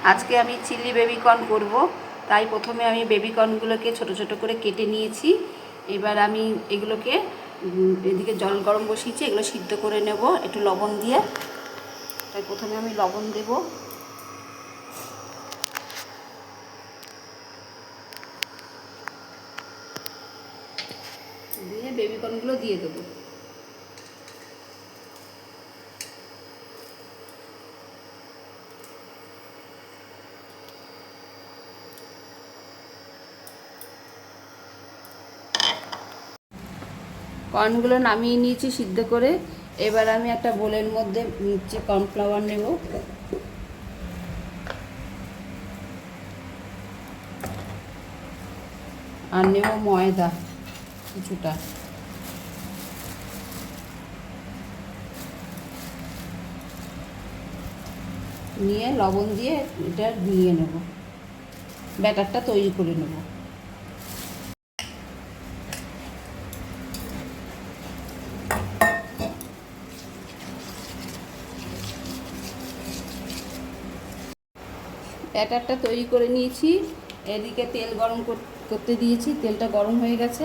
আজকে আমি chilli baby corn করব, তাই প্রথমে আমি বেবিকর্নগুলোকে ছোট ছোট করে কেটে নিয়েছি। এবার আমি এগুলোকে এদিকে জল গরম বসিয়েছি, এগুলো সিদ্ধ করে নেব একটু লবণ দিয়ে। তাই প্রথমে আমি লবণ দেব, দিয়ে বেবিকর্নগুলো দিয়ে দেবো। কর্নগুলো নামিয়ে নিয়েছি সিদ্ধ করে। এবার আমি একটা বোলের মধ্যে কর্নফ্লাওয়ার নেব, আর নেব ময়দা কিছুটা, নিয়ে লবণ দিয়ে এটা নিয়ে নেব, ব্যাটারটা তৈরি করে নেব। ব্যাটারটা তৈরি করে নিয়েছি, এদিকে তেল গরম করতে দিয়েছি, তেলটা গরম হয়ে গেছে।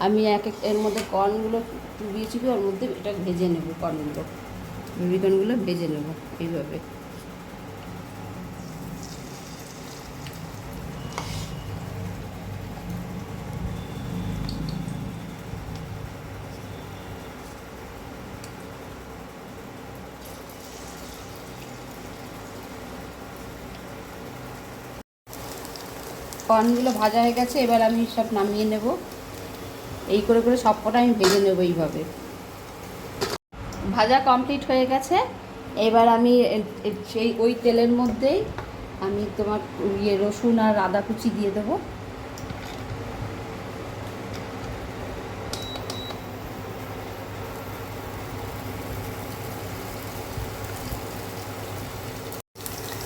আমি এর মধ্যে কর্নগুলো দিয়েছি, ওর মধ্যে এটা ভেজে নেব, বেবিকর্নগুলো ভেজে নেব এইভাবে। কর্নগুলো ভাজা হয়ে গেছে, এবার আমি সব নামিয়ে নেব। এই করে করে সব কটা আমি ভেজে নেব এইভাবে। ভাজা কমপ্লিট হয়ে গেছে। এবার আমি ওই তেলের মধ্যেই আমি তোমার রসুন আর আদা কুচি দিয়ে দেবো।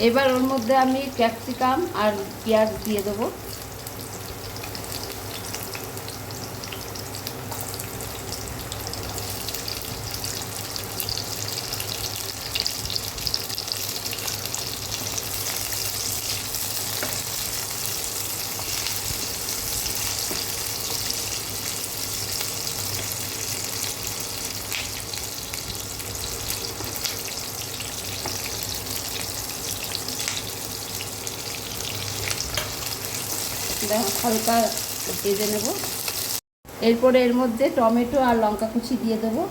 এবার ওর মধ্যে আমি ক্যাপসিকাম আর পেঁয়াজ দিয়ে দেবো। হালকা ভেজে নেব। এরপরে এর মধ্যে টমেটো আর লঙ্কা কুচি দিয়ে দেবো।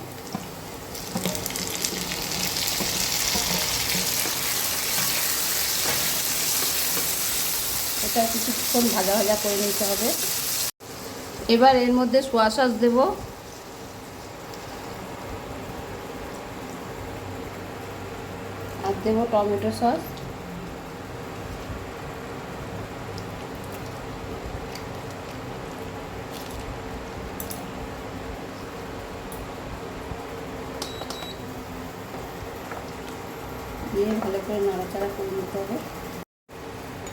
এটা কিছুক্ষণ ভাজা ভাজা করে নিতে হবে। এবার এর মধ্যে সোয়া সস দেবো, আর দেবো টমেটো সস। দিয়ে ভালো করে নাড়াচাড়া করে নিতে হবে।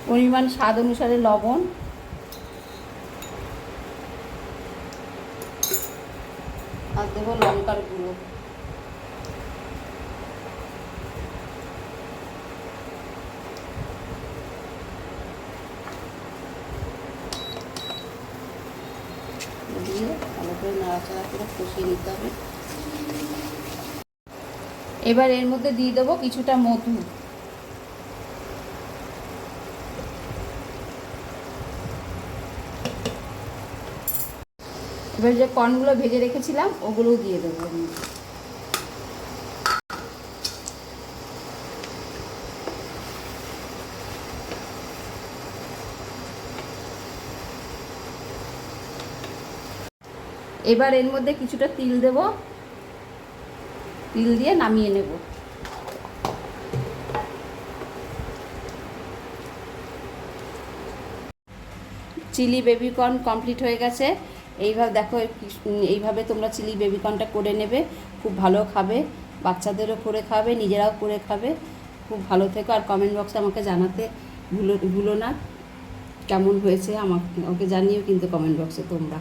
পরিমাণ স্বাদ অনুসারে লবণ, আর দেবো লঙ্কার গুঁড়ো। দিয়ে ভালো করে নাড়াচাড়া করে কষিয়ে নিতে হবে। এবার এর মধ্যে দিয়ে দেবো কিছুটা মধু। এবার যে কর্নগুলো ভেজে রেখেছিলাম ওগুলোও দিয়ে দেবো। এবার এর মধ্যে কিছুটা তিল দেব, তিল দিয়ে নামিয়ে নেব। চিলি বেবিকর্ন কমপ্লিট হয়ে গেছে। এইভাবে দেখো, এইভাবে তোমরা চিলি বেবিকর্নটা করে নেবে, খুব ভালো খাবে, বাচ্চাদেরও করে খাবে, নিজেরাও করে খাবে। খুব ভালো থেকো, আর কমেন্ট বক্সে আমাকে জানাতে ভুলো না কেমন হয়েছে, আমাকে জানিও কিন্তু কমেন্ট বক্সে তোমরা।